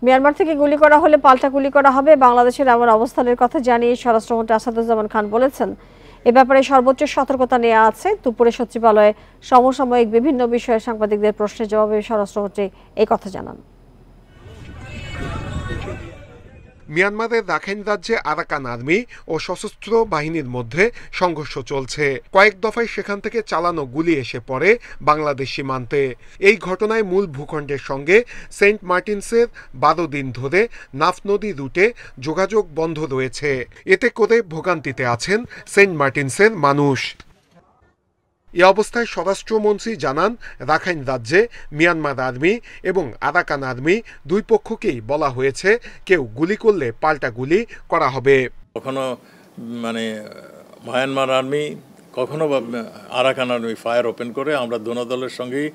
Myanmar থেকে গুলি করা হলে পাল্টা গুলি করা হবে, বাংলাদেশের এমন অবস্থানের কথা জানিয়ে স্বরাষ্ট্রমন্ত্রী আসাদুজ্জামান খান বলেছেন এ ব্যাপারে সর্বোচ্চ সতর্কতা নেওয়া আছে। দুপুরে সচিবালয়ে সমসাময়িক বিভিন্ন বিষয়ে সাংবাদিকদের প্রশ্নের জবাবে স্বরাষ্ট্রমন্ত্রী এই কথা জানান। মিয়ানমারের রাখাইন রাজ্যে আরাকান আর্মি ও সশস্ত্র বাহিনীর মধ্যে সংঘর্ষ চলছে। কয়েক দফায় সেখান থেকে চালানো গুলি এসে পড়ে বাংলাদেশ সীমান্তে। এই ঘটনায় মূল ভূখণ্ডের সঙ্গে সেন্ট মার্টিনসের 12 দিন ধরে নাফ নদী রুটে যোগাযোগ বন্ধ রয়েছে। এতে করে ভোগান্তিতে আছেন সেন্ট মার্টিনসের মানুষ। এ অবস্থায় স্বরাষ্ট্রমন্ত্রী জানান, রাখাইন রাজ্যে মিয়ানমার আর্মি এবং আরাকান আর্মি দুই পক্ষকেই বলা হয়েছে কেউ গুলি করলে পাল্টা গুলি করা হবে। কখনো মায়ানমার আর্মি কখনো আরাকান আর্মি ফায়ার ওপেন করে আমরা দোনো দলের সঙ্গেই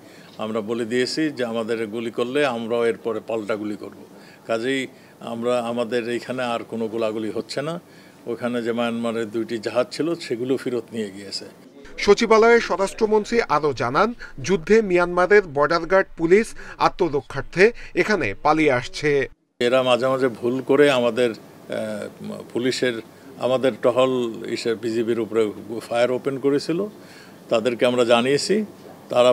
আমরা বলে দিয়েছি যে আমাদের গুলি করলে আমরাও এরপরে পাল্টা গুলি করব। কাজেই আমাদের এইখানে আর কোনো গোলাগুলি হচ্ছে না। ওখানে যে মায়ানমারের 2টি জাহাজ ছিল সেগুলো ফেরত নিয়ে গিয়েছে। সচিবালয়ে স্বরাষ্ট্রমন্ত্রী আরও জানান, যুদ্ধে মিয়ানমারের বর্ডার গার্ড পুলিশ আত্মরক্ষার্থে এখানে পালিয়ে আসছে। এরা মাঝে মাঝে ভুল করে আমাদের পুলিশের আমাদের টহল বিজিবির উপরে ফায়ার ওপেন করেছিল। তাদেরকে আমরা জানিয়েছি, তারা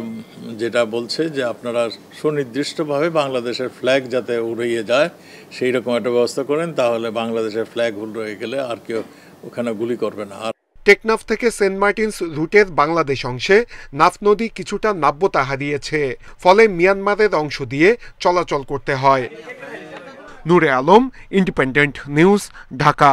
যেটা বলছে যে আপনারা সুনির্দিষ্টভাবে বাংলাদেশের ফ্ল্যাগ যাতে উড়িয়ে যায় সেই রকম একটা ব্যবস্থা করেন, তাহলে বাংলাদেশের ফ্ল্যাগ উড়ে গেলে আর কেউ ওখানে গুলি করবে না। টেকনাফ থেকে সেন্ট মার্টিনস রুটের বাংলাদেশ অংশে নাফ নদী কিছুটা নাব্যতা হারিয়েছে, ফলে মিয়ানমারের অংশ দিয়ে চলাচল করতে হয়। নূরে আলম, ইন্ডিপেন্ডেন্ট নিউজ, ঢাকা।